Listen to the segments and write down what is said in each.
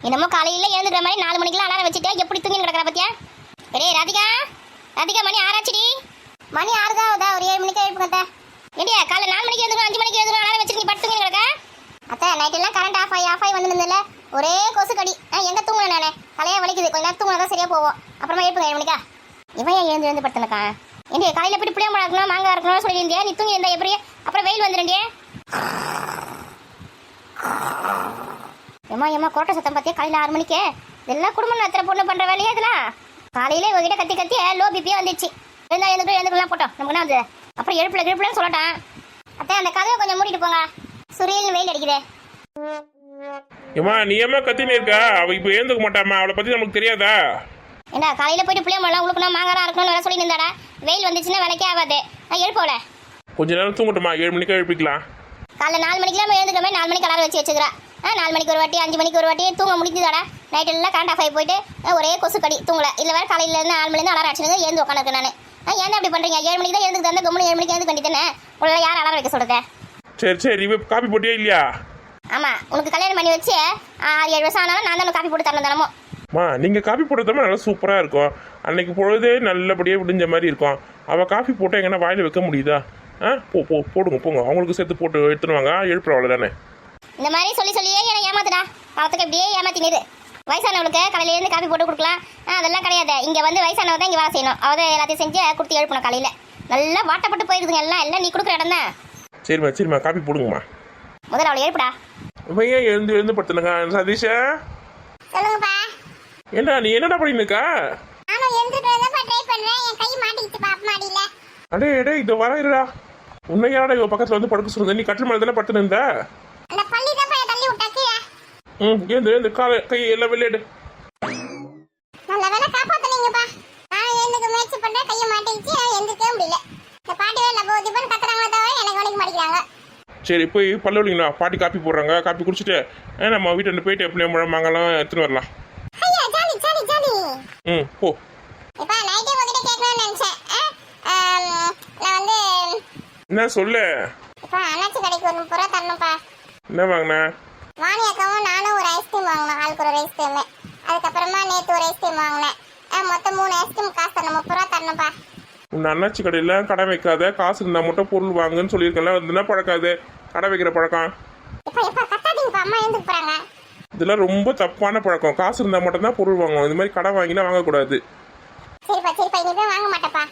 என்னமோ காலையில எழுந்துக்கிற மாதிரி 4 மணிக்கெல்லாம் அலாரம் வச்சுட்டு எப்படி தூங்கி கிடக்குற பத்தியா? டேய் ராதிகா, ராதிகா மணி 6 ஆச்சுடி. மணி 6 தான் ஆகுதா? ஒரு 7 மணிக்கு எழுப்புங்க. ஏண்டியா காலை 4 மணிக்கு எழுந்துக்கணும், 5 மணிக்கு எழுந்துக்கணும் அலாரம் வச்சுட்டு நீ படுத்து தூங்கி கிடக்க? அத்தை நைட் எல்லாம் கரண்ட் ஆஃப் ஆகி வந்துருந்தல, ஒரே கொசு கடி. எங்க தூங்குனேன் நானே, தலையா வலிக்குது. கொஞ்ச நேரம் தூங்கினா தான் சரியா போவோம். அப்புறமா எழுப்புங்க 7 மணிக்கா. இவன் ஏன் எழுந்து படுத்தனக்கா? ஏண்டியா காலையில போய் புளியம்பழம் இருக்கணும், மாங்காய் இருக்கணும்னு சொல்லியிருந்தியா? நீ தூங்கி இருந்தா எப்படி? அப்புறம் வெயில் வந்துருண்டியே. ஏமா கோட்டை சத்தம் பார்த்தியா? காலையில் 6 மணிக்கு இதெல்லாம் குடும்பம் நடத்துகிற பொண்ணு பண்ணுற வேலையே இதெல்லாம். காலையிலே இவகிட்ட கத்தி கத்தி லோ பிபியே வந்துச்சு. எழுந்துக்கலாம் போட்டோம் நமக்கு என்ன வந்து. அப்புறம் எழுப்புலன்னு சொல்லட்டான். அத்தை அந்த கதவை கொஞ்சம் மூடிட்டு போங்க, சுரியல்னு வெயில் அடிக்குது. ஏமா நீ ஏமா கத்தினே இருக்கா? அவ இப்போ எழுந்துக்க மாட்டாமா, அவளை பற்றி நமக்கு தெரியாதா? ஏண்டா காலையில் போயிட்டு புளியம்பழம் உழுக்கணும், மாங்காய் இருக்கணும்னு வேலை சொல்லி இருந்தாடா. வெயில் வந்துச்சுன்னா விலைக்கே ஆகாது. நான் எழுப்போல கொஞ்ச நேரம் தூங்கட்டுமா, 7 மணிக்கா எழுப்பிக்கலாம். காலைல 4 மணிக்கெல்லாம் எழுந்துக்கமே, 4 மணிக்கு அலாரம் வச்சு வச்சுக்கிறா. 4 மணிக்கு ஒரு வாட்டி, 5 மணிக்கு ஒரு வாட்டி தூங்க முடிஞ்சுதாடா. நைட் எல்லாம் கரண்ட் ஆஃப் ஆகி போயிட்டு ஒரே கொசு கடி தூங்கல. இல்லை வேறு காலையில இருந்து 4 மணிலேருந்து அலாரம் அடிச்சுங்க எழுந்து உட்காந்துருக்கேன் நான். ஏன் அப்படி பண்ணுறீங்க? 7 மணிக்கு தான் எழுந்துக்கு தந்தா கம்முனு 7 மணிக்கு எழுந்து கண்டித்தானே. உள்ள யார் அலாரம் வைக்க சொல்லுது? சரி இவ காப்பி போட்டியா இல்லையா? ஆமாம், உனக்கு கல்யாணம் பண்ணி வச்சு 6-7 வருஷம் ஆனாலும் நான் தான் காப்பி போட்டு தரணும் தினமும். நீங்கள் காஃபி போடுறதுமா நல்லா சூப்பராக இருக்கும். அன்னைக்கு பொழுதே நல்லபடியாக விடிஞ்ச மாதிரி இருக்கும். அவள் காஃபி போட்டால் எங்கன்னா வாயில் வைக்க முடியுதா? போடுங்க போங்க, அவங்களுக்கு சேர்த்து போட்டு எடுத்துருவாங்க. எழுப்புற அவ்வளோ தானே. இந்த மாதிரி சொல்லியே என்னை ஏமாத்துடா. காலத்துக்கு எப்படியே ஏமாத்தினது. வயசானவளுக்கு காலையிலேருந்து காஃபி போட்டு கொடுக்கலாம், அதெல்லாம் கிடையாது. இங்கே வந்து வயசானவ தான் இங்கே வேலை செய்யணும். அவள் எல்லாத்தையும் செஞ்சு கொடுத்து எழுப்பணும். காலையில் நல்லா வாட்டப்பட்டு போயிருக்குதுங்க எல்லாம் நீ கொடுக்குற இடம் தான். சரிம்மா காஃபி போடுங்கம்மா. முதல்ல அவளை எழுப்புடா. இப்போ ஏன் எழுந்து படுத்துனுங்க சதீஷா? சொல்லுங்கப்பா. ஏண்டா நீ என்னடா பண்ணிருக்கா? நானும் எழுந்துட்டு வரதான் ட்ரை பண்றேன். என் கை மாட்டிக்கிச்சு பாப் மாடியில. அடே இதோ வரடா. உன்னை யாரடா இவ பக்கத்துல வந்து படுக்க சொல்லுங்க? நீ கட்டில் மேல தானே படுத்து இருந்த. அந்த பள்ளி தான் போய் தள்ளி விட்டாச்சு. ஏந்து கால கை எல்லாம் வெளியேடு. நல்ல வேளை காப்பாத்துனீங்கப்பா. நான் எழுந்துக்க முயற்சி பண்றேன், கையை மாட்டிக்கிச்சு, எழுந்துக்கவே முடியல. இந்த பாட்டியே லபோதிபன் கத்துறாங்களே தவிர எனக்கு வலிக்க மாட்டேங்கிறாங்க. சரி போய் பல்லு வலிங்கண்ணா, பாட்டி காப்பி போடுறாங்க. காப்பி குடிச்சிட்டு நம்ம வீட்டு போயிட்டு எப்படியும் முழம் மாங்கலாம் எடுத்துன்னு வரலாம். ஐயா ஜாலி ஜாலி ஜாலி. போ. இப்ப நைட்டே உங்ககிட்ட கேட்கணும்னு நினைச்சேன். நான் வந்து என்ன சொல்லு. இப்ப அண்ணாச்சி கடைக்கு ஒரு 30 ரூபா தரணும்ப்பா. என்ன வாங்கின? வாணி அக்காவும் நானும் ஒரு ஐஸ்கிரீம் வாங்கினோம், ஆளுக்கு ஒரு ஐஸ்கிரீம். அதுக்கப்புறமா நேற்று ஒரு ஐஸ்கிரீம் வாங்கினேன். மொத்தம் 3 ஐஸ்கிரீம் காசு தரணும். 30 ரூபா தரணும்ப்பா. உன் அண்ணாச்சி கடையில் கடை வைக்காத, காசு இருந்தால் மட்டும் பொருள் வாங்குன்னு சொல்லியிருக்கல. அதுனா பழக்காது கடை வைக்கிற பழக்கம். இப்ப கத்தாதீங்கப்பா, அம்மா எழுந்துக்கு போறாங்க. இதெல்லாம் ரொம்ப தப்பான பழக்கம். காசு இருந்தால் மட்டும்தான் பொருள் வாங்கணும். இந்த மாதிரி கடை வாங்கினா வாங்கக்கூடாது. சரிப்பா இனிமே வாங்க மாட்டேப்பா.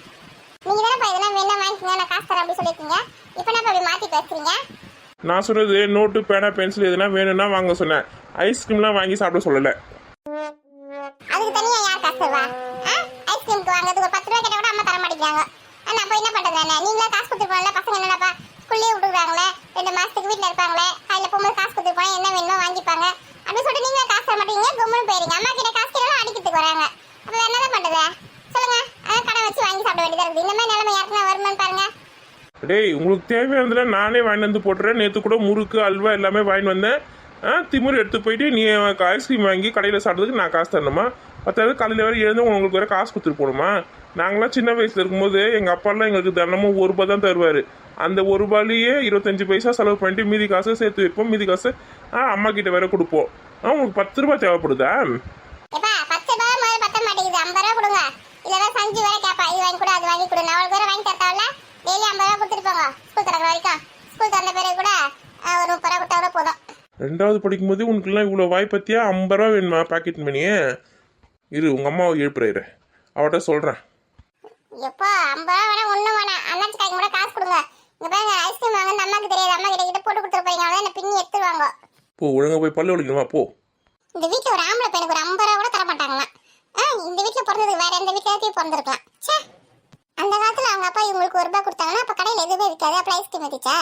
நீங்க தானப்பா இதெல்லாம் வேணா வாங்கிக்கங்க, நான் காசு தரேன் அப்படி சொல்லிருக்கீங்க. இப்போ என்ன அப்படி மாத்தி பேசுறீங்க? நான் சொன்னது நோட்டு பேனா பென்சில் எதுனா வேணும்னா வாங்க சொன்னேன். ஐஸ்கிரீம்லாம் வாங்கி சாப்பிட சொல்லலை. அதுக்கு தனியா யார் காசு தருவா? ஐஸ்கிரீமுக்கு வாங்குறதுக்கு ஒரு 10 ரூபா கேட்டா கூட அம்மா தர மாட்டேங்கிறாங்க. நான் அப்போ என்ன பண்றது? நீங்களா காசு கொடுத்துருப்போம்ல. பசங்க என்னடாப்பா ஸ்கூல்லேயே விட்டுருக்காங்களே, 2 மாசத்துக்கு வீட்டில் இருப்பாங்களே, காலையில் போகும்போது காசு கொடுத்துருப்போம், என்ன வேணுமோ வாங்கிப்பாங்க அப்படின்னு சொல்லிட்டு நீங்களா காசு தர மாட்டீங்க, கும்முன்னு போயிருங்க. அம்மா கிட்ட காசு கேட்டாலும் அடிக்கிறதுக்கு வராங்க. அப்போ என்னதான் பண்றது சொல்லுங்க? அதான் கடை வச்சு வாங்கி சாப்பிட வேண்டியதா இருக்குது. இந்த மாதிரி நிலைமை யாருக்குன்னா வருமானு பாருங்க. டேய் உங்களுக்கு தேவையானதுல நானே வாங்கி வந்து போட்டுறேன். நேற்று கூட முறுக்கு அல்வா எல்லாமே வாங்கிட்டு வந்தேன். திமுரு எடுத்து போயிட்டு நீ ஐஸ்கிரீம் வாங்கி கடையில் சாப்பிட்றதுக்கு நான் காசு தரணுமா? பத்தாவது காலையில் வேறு எழுந்து உங்களுக்கு வேறு காசு கொடுத்துட்டு போகணுமா? நாங்களாம் சின்ன வயசில் இருக்கும்போது எங்கள் அப்பாலாம் எங்களுக்கு தினமும் 1 ரூபா தான் தருவார். அந்த 1 ரூபாயிலேயே 25 பைசா செலவு பண்ணிட்டு மீதி காசை சேர்த்து வைப்போம். மீதி காசை அம்மா கிட்ட வேற கொடுப்போம். உங்களுக்கு 10 ரூபா தேவைப்படுதா? 10 ரூபா முதல்ல பத்த மாட்டேங்குது. 50 ரூபா கொடுங்க. இல்லைன்னா சஞ்சு வேற கேட்பா, இது வாங்கி கொடு அது வாங்கி கொடு. நான் அவளுக்கு வேற வாங்கி தரத்தாவில்ல. டெய்லி 50 ரூபா கொடுத்துட்டு போங்க. ஸ்கூல் திறக்கிற வரைக்கும். ஸ்கூல் திறந்த பிறகு கூட ஒரு 30 ரூபா கொடுத்தா கூட போதும். 2வது படிக்கும்போது உனக்குலாம் இவ்வளோ வாய் பற்றியா? 50 ரூபா வேணுமா பாக்கெட் மணியே? இரு உங்கள் அம்மாவை எழுப்புறாரு, அவட்ட சொல்கிறேன். எப்போ 50 ரூபா வேணா ஒன்றும் வேணாம். அண்ணாச்சி காய்க்கு கூட காசு கொடுங்க. இங்கே பாருங்க ஐஸ்கிரீம் வாங்க அம்மாவுக்கு தெரியாது. அம்மா கிட்ட போட்டு கொடுத்துருப்பீங்க, அவ்வளோ என்ன பின்னி எடுத்துருவாங்க. போ ஒழுங்காக போய் பல்லு வலிக்கணுமா போ. இந்த வீட்டில் ஒரு ஆம்பளை பையனுக்கு ஒரு 50 ரூபா கூட தர மாட்டாங்களா? இந்த வீட்டில் பிறந்ததுக்கு வேற எந்த வீட்டில் பிறந்திருக்கலாம். சே, அந்த காலத்தில் அவங்க அப்பா இவங்களுக்கு 1 ரூபா கொடுத்தாங்கன்னா அப்போ கடையில் எதுவுமே விற்காது. அப்போ ஐஸ்கிரீம் விற்கிச்சா?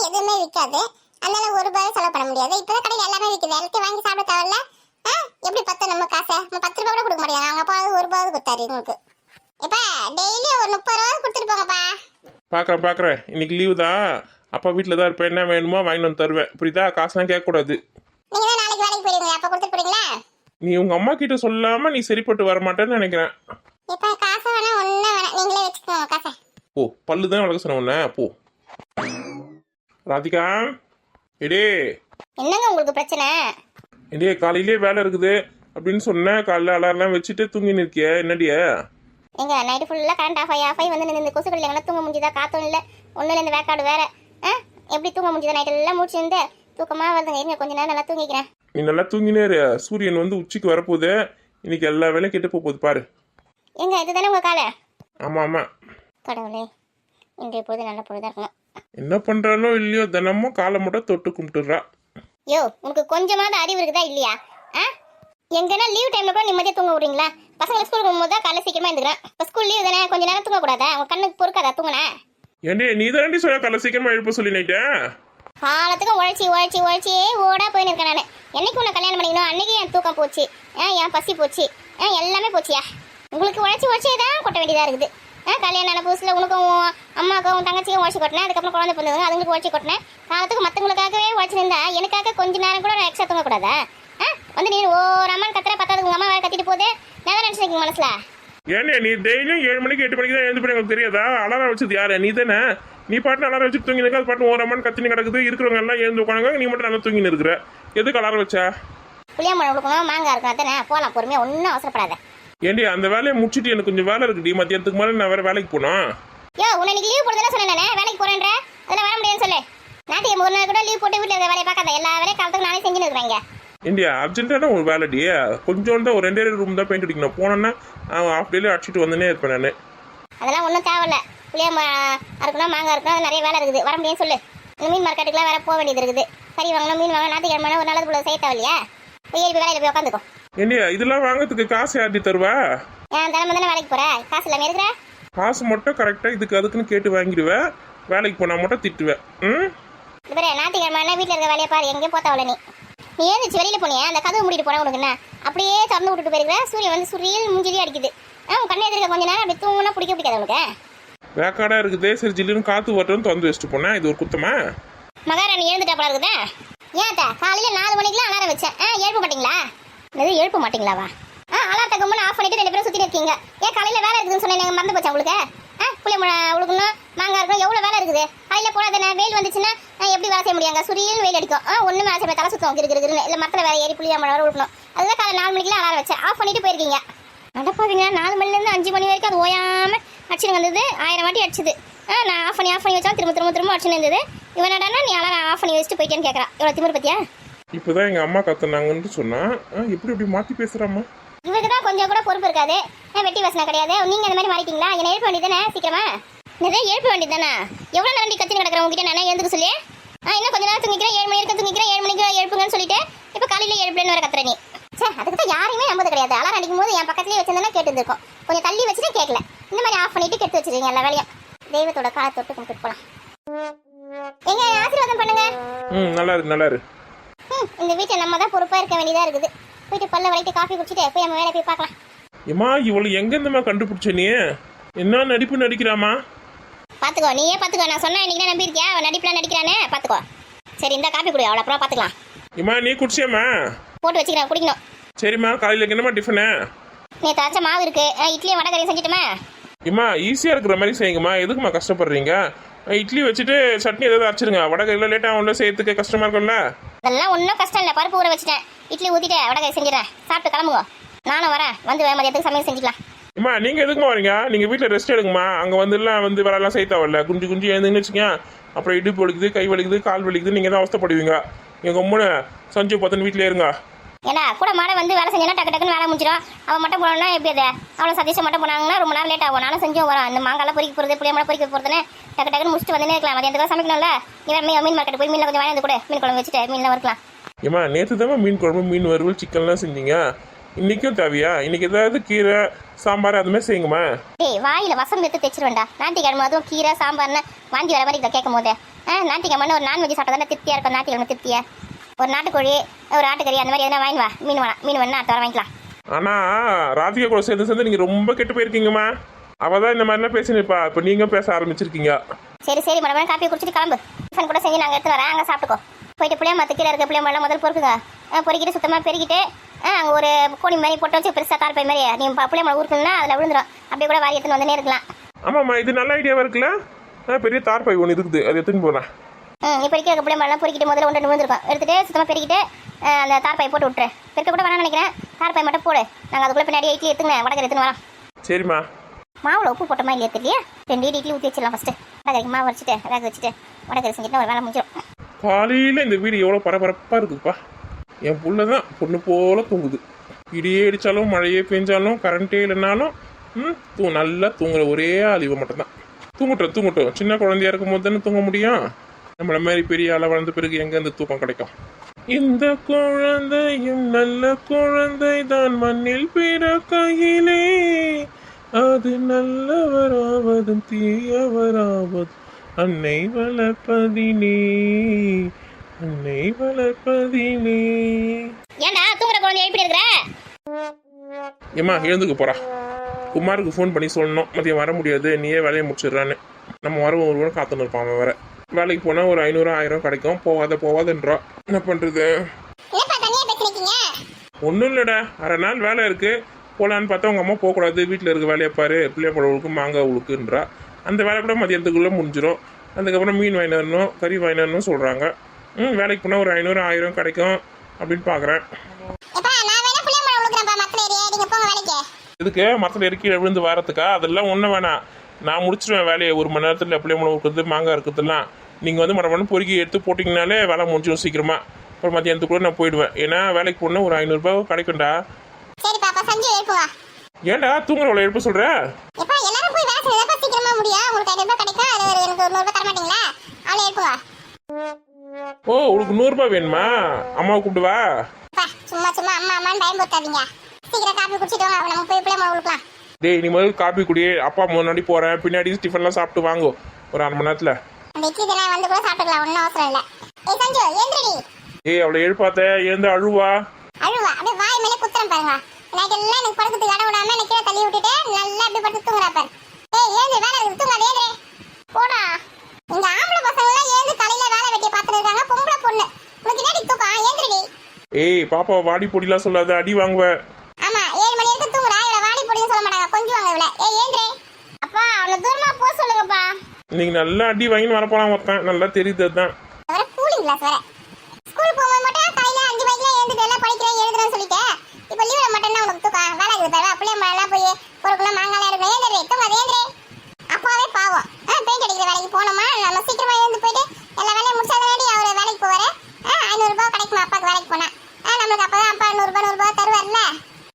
எதுவுமே விற்காது. அதனால 1 ரூபாய் செலவு பண்ண முடியாது. இப்போதான் கடையில் எல்லாமே விற்குது. எல்லாத்தையும் வாங்கி சாப்பிட தேவையில்ல. எப்படி 10 நம்ம காசை 10 ரூபா கூட கொடுக்க முடியாது. அவங்க அப்பா 1 ரூபாய் கொடுத்தாரு உங்களுக்கு. இப்போ டெய்லி ஒரு 30 ரூபா கொடுத்துட்டு போங்கப்பா. பார்க்குறேன். இன்னைக்கு லீவு தான். அப்பா வீட்டில் தான் இருப்பேன். என்ன வேணுமோ வாங்கிட்டு வந்து தருவேன். புரியுதா? காசுலாம் கேட்கக்கூடாது. நீங்கள் தான் நாளைக்கு வேலைக்கு போயிடுவீங்க. அப்போ கொடுத்துட்டு போறீங்களா? நீ உங்கள் அம்மா கிட்ட சொல்லாமல் நீ சரிப்பட்டு வர மாட்டேன்னு நினைக்கிறேன். இப்போ காசை வேணா ஒன்றும் வேணாம், நீங்களே வச்சுக்கோங்க காசை. ஓ பல்லு தான் வளர்க்க சொன்ன உன்ன. போ ராதிகா. எடே என்னங்க உங்களுக்கு பிரச்சனை? என்னடியே காலையிலேயே வேலை இருக்குது அப்படின்னு சொன்னேன். காலைல அலாரெல்லாம் வச்சுட்டு தூங்கி நிற்கிய என்னடியே? எங்க நைட்டு ஃபுல்லாக கரண்ட் ஆஃப் ஆகி வந்து இந்த கொசுக்கள் எங்கன்னா தூங்க முடிஞ்சுதா? காற்றும் இல்லை ஒன்றும் இல்லை, இந்த வேக்காடு வேற. எப்படி தூங்க முடிஞ்சுதா? நைட்டு எல்லாம் முடிச்சிருந்து தூக்கமாக வருதுங்க. இருங்க கொஞ்ச நேரம் நல்லா தூங்கிக்கிறேன். நீ நல்லா தூங்கினே இரு. சூரியன் வந்து உச்சிக்கு வரப்போகுது. இன்னைக்கு எல்லா வேலையும் கெட்டு போகுது பாரு. எங்க இதுதானே உங்கள் காலை? ஆமாம் ஆமாம். கடவுளே, இன்றைய பொழுது நல்ல பொழுதாக இருக்கணும். என்ன பண்ணுறாலோ இல்லையோ தினமும் காலை மட்டும் தொட்டு கும்பிட்டுறா. யோ, உனக்கு கொஞ்சமாவது அறிவு இருக்குதா இல்லையா? எங்கன்னா லீவ் டைம்ல கூட நிம்மதியாக தூங்க விடுறீங்களா? பசங்களை ஸ்கூல் போகும்போது தான் காலையில் சீக்கிரமா இருந்துக்கிறேன். இப்போ ஸ்கூல் லீவ் தானே, கொஞ்ச நேரம் தூங்கக்கூடாதா? உங்க கண்ணுக்கு பொறுக்காதா தூங்கினா? ஏண்டி நீ தாண்டி சொல்ல காலை சீக்கிரமா எழுப்ப சொல்லி நைட்டேன். காலத்துக்கு உழைச்சி ஓடா போயின்னு இருக்கேன் நான். என்னைக்கு உன்னை கல்யாணம் பண்ணிக்கணும் அன்னைக்கு என் தூக்கம் போச்சு, என் பசி போச்சு, எல்லாமே போச்சியா. உங்களுக்கு உழைச்சி தான் கொட்ட வேண்டியதாக இருக்குது. கல்யாணம் ஆன புதுசில் உனக்கும் அம்மாக்கும் தங்கச்சிக்கும் உழைச்சி கொட்டினேன். அதுக்கப்புறம் குழந்தை பிறந்தவங்க அதுங்களுக்கு உழைச்சி கொட்டினேன். காலத்துக்கு மற்றவங்களுக்காகவே உழைச்சிருந்தா எனக்காக கொஞ்ச நேரம் கூட நான் எக்ஸ்ட்ரா தூங்கக்கூடாதா? வந்து நீ ஒரு அம்மா கத்துற பத்தாவது உங்க அம்மா வேலை கத்திட்டு போகுது. நான் தான் நினச்சிருக்கீங்க மனசுல. ஏன்னா நீ டெய்லியும் 7 மணிக்கு 8 மணிக்கு தான் எழுந்து பண்ணி உங்களுக்கு தெரியாதா? அலாரம் வச்சது யாரு? நீ தானே. நீ பாட்டு அலாரம் வச்சுட்டு தூங்கினு அது பாட்டு ஓரமான கத்தினு கிடக்குது. இருக்கிறவங்க எல்லாம் எழுந்து உட்காந்து நீ மட்டும் நல்லா தூங்கின்னு இருக்கிற. எதுக்கு அலாரம் வச்சா? புளியாம்பழம் கொடுக்கணும், மாங்காய் இருக்கணும், தானே போகலாம் பொறுமையாக, ஒன்றும் அவசரப்படாத. ஏண்டி அந்த வேலையை முடிச்சுட்டு எனக்கு கொஞ்சம் வேலை இருக்குடி. மத்தியானத்துக்கு மேலே நான் வேற வேலைக்கு போனோம். யோ, உன்னை இன்னைக்கு லீவ் போடுறதுனா சொன்னேன் நானே. வேலைக்கு போறேன்ற அதெல்லாம் வர முடியாதுன்னு சொல்லு. நாட்டியம் ஒரு நாள் கூட லீவ் போட்டு வீட்டில் இருக்க வேலையை பார்க்காத. எல்லா வேலையும் காலத்துக்கு நானே செஞ்சுன்னு இருக்கிறேங்க. இந்தியா அர்ஜென்ட்டான ஒரு வேலைடி. கொஞ்சம் தான் ஒரு 2 ரூம் தான் பெயிண்ட் அடிக்கணும். போனேன்னா ஹாஃப் டேல அடிச்சுட்டு வந்துனே இருப்பேன் நான். அதெல்லாம் ஒன்றும் தேவையில்ல. புளியாம்பழம் இருக்கணும், மாங்காய் இருக்கணும், அது நிறைய வேலை இருக்குது. வர முடியும்னு சொல்லு. இந்த மீன் மார்க்கெட்டுக்குலாம் வேற போக வேண்டியது இருக்குது. கறி வாங்கணும், மீன் வாங்கணும், ஞாயிற்றுக்கிழமை ஒரு நல்லது போல செய்ய தேவையில்லையா? போய் எழுப்பி வேலையில் போய் உட்காந்துக்கோ. இந்தியா இதெல்லாம் வாங்கிறதுக்கு காசு யார்டி தருவா? ஏன் தினமும் தானே வேலைக்கு போற? காசு இல்லாமல் இருக்கிற? காசு மட்டும் கரெக்டாக இதுக்கு அதுக்குன்னு கேட்டு வாங்கிடுவேன். வேலைக்கு போனால் மட்டும் திட்டுவேன். இது பேர் ஞாயிற்றுக்கிழமை வீட்டில் இருக்க வேலையை பாரு. எங்கேயும் போத்தாவல நீ ஏந்திச்சு வெளியில் போனியா? அந்த கதவு மூடிட்டு போனேன். உனக்கு என்ன அப்படியே திறந்து விட்டுட்டு போயிருக்கிற? சூரியன் வந்து சுரியல் முஞ்சிலே அடிக்குது. உன் கண்ணை எதிர்க்க கொஞ்ச நேரம் அப்படி தூங்கினா பிடிக்காது உனக்கு? வேக்காடாக இருக்குது. சரி ஜில்லுன்னு காற்று வரட்டும்னு திறந்து வச்சுட்டு போனேன். இது ஒரு குத்தமா? மகாராணி எழுந்துட்டா போல இருக்குதா? ஏன் காலையில் 4 மணிக்கெலாம் அலாரம் வச்சேன். எழுப்ப மாட்டீங்களா? எது எழுப்ப மாட்டீங்களாவா? அலாரத்தை கம்மனு ஆஃப் பண்ணிட்டு 2 பேரும் சுற்றிட்டு இருக்கீங்க. ஏன் காலையில் வேலை இருக்குதுன்னு சொன்னேன், மறந்து போச்சா உங்களுக்கு? புளியம்பழம் உழுக்கணும், மாங்காய் இருக்கணும், எவ்வளோ வேலை இருக்குது. காலையில் போடாதானே? வெயில் வந்துச்சுன்னா எப்படி வேலை செய்ய முடியாங்க? சுரியல் வெயில் அடிக்கும். ஒன்றுமே வேலை செய்ய தலை சுத்தம் இருக்குன்னு இல்லை. மரத்தில் வேலை ஏறி புளியம்பழம் வர உழுக்கணும். அதுதான் காலை 4 மணிக்கெலாம் அலாரம் வச்சேன். ஆஃப் பண்ணிட்டு போயிருக்கீங்க. நடப்பாவீங்க. 4 மணிலேருந்து 5 மணி வரைக்கும் அது ஓயாமல் அடிச்சுன்னு வந்தது. 1000 வாட்டி அடிச்சுது. நான் ஆஃப் பண்ணி வச்சா திரும்ப அடிச்சுன்னு இருந்தது. இவன் என்னடா நீ அலாரம் ஆஃப் பண்ணி வச்சுட்டு போயிட்டேன்னு கேட்குறா. எவ்வளோ திமிரு பத்தியா? இப்போதான் எங்கள் அம்மா கத்துனாங்கன்னு சொன்னா எப்படி மாற்றி பேசுகிறாம்மா? இவருக்கு தான் கொஞ்சம் கூட பொறுப்பு இருக்காது. வெட்டி வசனா கிடையாது. நீங்கள் இந்த மாதிரி மாறிட்டீங்களா? என்னை எழுப்ப வேண்டியது தானே சீக்கிரமா? நிறைய எழுப்ப வேண்டியது தானே? எவ்வளோ நேரம் கத்தின்னு கிடக்குறேன் உங்ககிட்ட நானே எழுந்துக்க சொல்லி. இன்னும் கொஞ்ச நேரம் தூங்கிக்கிறேன், 7 மணி வரைக்கும் தூங்கிக்கிறேன், 7 மணிக்கு எழுப்புங்கன்னு சொல்லிட்டு இப்போ காலையில் எழுப்புலன்னு வர கத்துற நீ. சே, அதுக்கு தான் யாரையுமே நம்பது கிடையாது. அலாரம் அடிக்கும் போது என் பக்கத்துலேயே வச்சிருந்தேன்னா கேட்டுருக்கோம். கொஞ்சம் தள்ளி வச்சுட்டு கேட்கல. இந்த மாதிரி ஆஃப் பண்ணிட்டு கெடுத்து வச்சிருக்கீங்க எல்லா வேலையும். தெய்வத்தோட காலை தொட்டு கும்பிட்டு போகலாம். எங்க ஆசீர்வாதம் பண்ணுங்க. நல்லா இருக்கு நல்லா இருக்கு. இந்த வீட்டில் நம்ம தான் பொறுப்பாக இருக்க வேண்டியதாக இருக்குது. போயிட்டு பல்ல வரைக்கும் காஃபி குடிச்சிட்டு போய் நம்ம வேலை போய் பார்க்கலாம். ஏமா இவ்வளோ எங்கேருந்துமா கண்டுபிடிச்ச நீ? என்ன நடிப்பு நடிக்கிறாமா? பார்த்துக்கோ, நீயே பார்த்துக்கோ. நான் சொன்னா இன்னைக்கு நம்பியிருக்கியா? நடிப்புலாம் நடிக்கிறானே, பார்த்துக்கோ. சரி, இந்த காஃபி குடி, அவ்வளோ அப்புறம் பார்த்துக்கலாம். ஏமா நீ குடிச்சியாம்மா? போட்டு வச்சுக்கிறேன், குடிக்கணும். சரிம்மா. காலையில் என்னம்மா டிஃபனு? நேற்று அரைச்ச மாவு இருக்கு. இட்லியும் வடகரையும் செஞ்சுட்டுமா? ஏம்மா ஈஸியாக இருக்கிற மாதிரி செய்யுங்கம்மா. எதுக்குமா கஷ்டப்படுறீங்க? இட்லி வச்சுட்டு சட்னி ஏதாவது அரைச்சிருங்க. வடகரையில் லேட்டாக ஒன்றும் செய்யறதுக்கு கஷ்டமாக இருக்கும்ல? அதெல்லாம் ஒன்றும் கஷ்டம் இல்லை. பருப்பு ஊற வச்சுட்டேன். இட்லி ஊற்றிட்டு வடகரை செஞ்சிடறேன். சாப்பிட்டு கிளம்புங்க. நானும் வரேன். வந்து மதியத்துக்கு சமையல் செஞ்சுக்கலாம். அம்மா நீங்கள் எதுக்குமா வரீங்க? நீங்கள் வீட்டில் ரெஸ்ட் எடுங்கம்மா. அங்கே வந்துலாம் வேலைலாம் செய்ய தேவையில்ல. குஞ்சு எழுந்துன்னு வச்சுக்கேன். அப்புறம் இடுப்பு வலிக்குது, கை வலிக்குது, கால் வலிக்குது, நீங்கள் தான் அவஸ்தைப்படுவீங்க. எங்கள் அம்முன்னு சஞ்சு பார்த்துன்னு வீட்டிலே இருங்க. ஏன்னா கூட மாட வந்து வேலை செஞ்சோன்னா டக்குன்னு வேலை முடிச்சிடும். அவன் மட்டும் போனோன்னா எப்படி அது? அவ்வளோ சதீஷம் மட்டும் போனாங்கன்னா ரொம்ப நேரம் லேட் ஆகும். நானும் செஞ்சும் வரேன். இந்த மாங்காலாம் பொறிக்க போகிறது, புளியம்பழம் பொறிக்க போகிறதுன்னு டக்குன்னு முடிச்சுட்டு வந்துனே இருக்கலாம். மதியத்துக்கு சமைக்கணும்ல. நீ வேறு மீன் மார்க்கெட் போய் மீனில் கொஞ்சம் வாங்கி கூட மீன் குழம்பு வச்சுட்டு மீன்லாம் வறுக்கலாம். ஏம்மா நேற்று தான் மீன் குழம்பு, மீன் வறுவல், சிக்கன்லாம் செஞ்சீங்க. இன்றைக்கும் தேவையா? இன்றைக்கி ஏதாவது கீரை சாம்பார் அது மாதிரி செய்யுங்கம்மா. வாயில் வசம் எடுத்து தைச்சிருவேண்டா. ஞாயிற்றுக்கிழமை அதுவும் கீரை சாம்பார்னு வாந்தி வர மாதிரி இதை கேட்கும் போது ஞாயிற்றுக்கிழமை ஒரு நான்வெஜ் சாப்பிட்டா தானே திருப்தியாக இருக்கும். ஞாயிற்றுக்கிழமை திருப்தியா ஒரு நாட்டுக்கோழி, ஒரு ஆட்டுக்கறி அந்த மாதிரி எதனா வாங்கி வா. மீன் வேணா அடுத்த வர வாங்கிக்கலாம். ஆனால் ராதிகா கூட சேர்ந்து நீங்கள் ரொம்ப கெட்டு போயிருக்கீங்கம்மா. அவள் தான் இந்த மாதிரிலாம் பேசினிருப்பா. இப்போ நீங்கள் பேச ஆரம்பிச்சிருக்கீங்க. சரி மேடம், காப்பியை குடிச்சிட்டு கிளம்பு. டிஃபன் கூட செஞ்சு நாங்கள் எடுத்து வரேன். அங்கே சாப்பிட்டுக்கோ. போயிட்டு புளியம்பழத்து கீழே இருக்க புளியம்பழம் முதல் பொறுக்குங்க. பொறுக்கிட்டு சுத்தமாக பெருக்கிட்டு அங்கே ஒரு கோணி மாதிரி போட்டு வச்சு பெருசாக தாழ்ப்பை மாதிரி நீ புளியம்பழம் ஊருக்குன்னா அதில் விழுந்துடும். அப்படியே கூட வாரி எடுத்துன்னு வந்துனே இருக்கலாம். ஆமாம்மா இது நல்ல ஐடியாவாக இருக்குல்ல. பெரிய தார்பை ஒன்று இருக்குது, அது எடுத்துன்னு போகிறேன். நீ பெருக்கி வைக்க பிள்ளைங்க பொறுக்கிட்டு முதல்ல ஒன்று விழுந்திருக்கோம். எடுத்துட்டு சுத்தமாக பெருக்கிட்டு அந்த தார்பாயை போட்டு விட்டுரு. பெருக்க கூட வேணாம்னு நினைக்கிறேன். தார்பாய் மட்டும் போடு. நாங்கள் அதுக்குள்ளே பின்னாடி இட்லி எடுத்துங்க வடகரை எடுத்துன்னு வரோம். சரிம்மா. மாவில் உப்பு போட்டோமா இல்லையா தெரியல. 2 இட்லி ஊற்றி வச்சிடலாம். ஃபஸ்ட்டு வடகரைக்கு மாவு வச்சுட்டு வேக வச்சுட்டு வடகரை செஞ்சுட்டு ஒரு வேலை முடிஞ்சிடும். காலையில் இந்த வீடு எவ்வளோ பரபரப்பாக இருக்குதுப்பா. என் புள்ள தான் பொண்ணு போல தூங்குது. இடியே அடித்தாலும் மழையே பெஞ்சாலும் கரண்ட்டே இல்லைனாலும் நல்லா தூங்குற ஒரே அழிவு மட்டும்தான். தூங்கட்டும். சின்ன குழந்தையா இருக்கும் போது தானே தூங்க முடியும். நம்மள மாதிரி பெரிய ஆளை வளர்ந்த பிறகு எங்கேருந்து தூக்கம் கிடைக்கும்? இந்த குழந்தையும் நல்ல குழந்தை தான் மண்ணில் பிறக்கையிலே, அது நல்லவராவதும் தீயவராவதும் அன்னை வளர்ப்பதினே. ஏண்டா தூங்குற குழந்தை எப்படி இருக்கிற? ஏம்மா எழுந்துக்க போறா. குமாருக்கு ஃபோன் பண்ணி சொல்லணும் மதியம் வர முடியாது, நீயே வேலையை முடிச்சிடுறான்னு. நம்ம வர ஒரு காத்துன்னு இருப்பான். அவன் வேற வேலைக்கு போனால் ஒரு 500-1000 கிடைக்கும். போவாதன்றா. என்ன பண்ணுறது? ஒன்றும் இல்லைடா, அரை நாள் வேலை இருக்குது போகலான்னு பார்த்தா உங்கள் அம்மா போகக்கூடாது, வீட்டில் இருக்க வேலையை பாரு, பிள்ளைப்பழவுக்கு மாங்காய் உழுக்குன்றா. அந்த வேலை கூட மதியத்துக்குள்ளே முடிஞ்சிடும். அதுக்கப்புறம் மீன் வாங்கிட்டு வரணும், கறி வாங்கிட்டு வரணும் சொல்கிறாங்க. வேலைக்கு போனால் ஒரு 500-1000 கிடைக்கும் அப்படின்னு பார்க்குறேன். இதுக்கு மரத்தில் இறக்கி விழுந்து வரத்துக்கா? அதெல்லாம் ஒன்றும் வேணாம், நான் முடிச்சிடுவேன் வேலையை. 1 மணி நேரத்தில் பிள்ளைமலை இருக்கிறது மாங்காய் இருக்கிறதுலாம் நீங்கள் வந்து மரம் பொறுக்கி எடுத்து போட்டிங்கனாலே வேலை முடிஞ்சிடும் சீக்கிரமாக. அப்புறம் மதியானத்துக்குள்ளே நான் போயிடுவேன். ஏன்னா வேலைக்கு போனால் ஒரு 500 ரூபாய் கிடைக்கும்டா. ஏன்டா தூங்குறவளை எழுப்ப சொல்கிற? ஓ, உனக்கு 100 ரூபாய் வேணுமா? அம்மாவை கூப்பிடுவா. டேய், நீ முதல்ல காப்பி குடி. அப்பா முன்னாடி போகிறேன், பின்னாடி டிஃபன்லாம் சாப்பிட்டு வாங்கோ ஒரு 1/2 மணி நேரத்தில். ஏய், அவளை எழுப்பாத்த, எழுந்து அழுவா. ஏய் பாப்பா, வாடி பொடிலாம் சொல்லாத, அடி வாங்குவ. நீங்க நல்லா அடி வாங்கி வரப்போலாம் ஒருத்தன், நல்லா தெரியுது. அதுதான்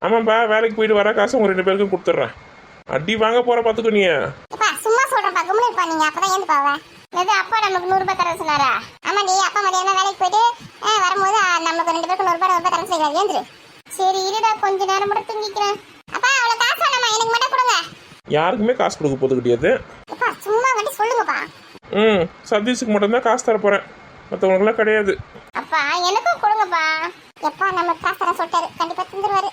ஆமாப்பா, வேலைக்கு போயிட்டு வர காசு உங்க 2 பேருக்கும் கொடுத்துட்றேன். அடி வாங்க போற பாத்துக்கோ. நீ சும்மா சொல்றப்பா, கும்பல பண்ணீங்க அப்பதான் ஏந்து போவேன். அப்பா நமக்கு 100 ரூபாய் தர சொன்னாரா? ஆமாடி, அப்பா மதியானம் வேலைக்கு போயிட்டு வரும்போது நமக்கு 2 பேருக்கு 100 ரூபாய் தர சொல்லிடுறாரு. ஏந்துரு. சரி இருடா, கொஞ்ச நேரம் மட்டும் தூங்கிக்கிறேன். அப்பா அவ்வளவு காசு வேணாமா, எனக்கு மட்டும் கொடுங்க. யாருக்குமே காசு கொடுக்க போது கிடையாது. அப்பா சும்மா வந்து சொல்லுங்கப்பா. சதீஷுக்கு மட்டும் தான் காசு தர போறேன், மற்றவங்களுக்குலாம் கிடையாது. அப்பா எனக்கும் கொடுங்கப்பா. எப்பா நம்ம காசு தர சொல்லிட்டாரு, கண்டிப்பா தந்துருவாரு.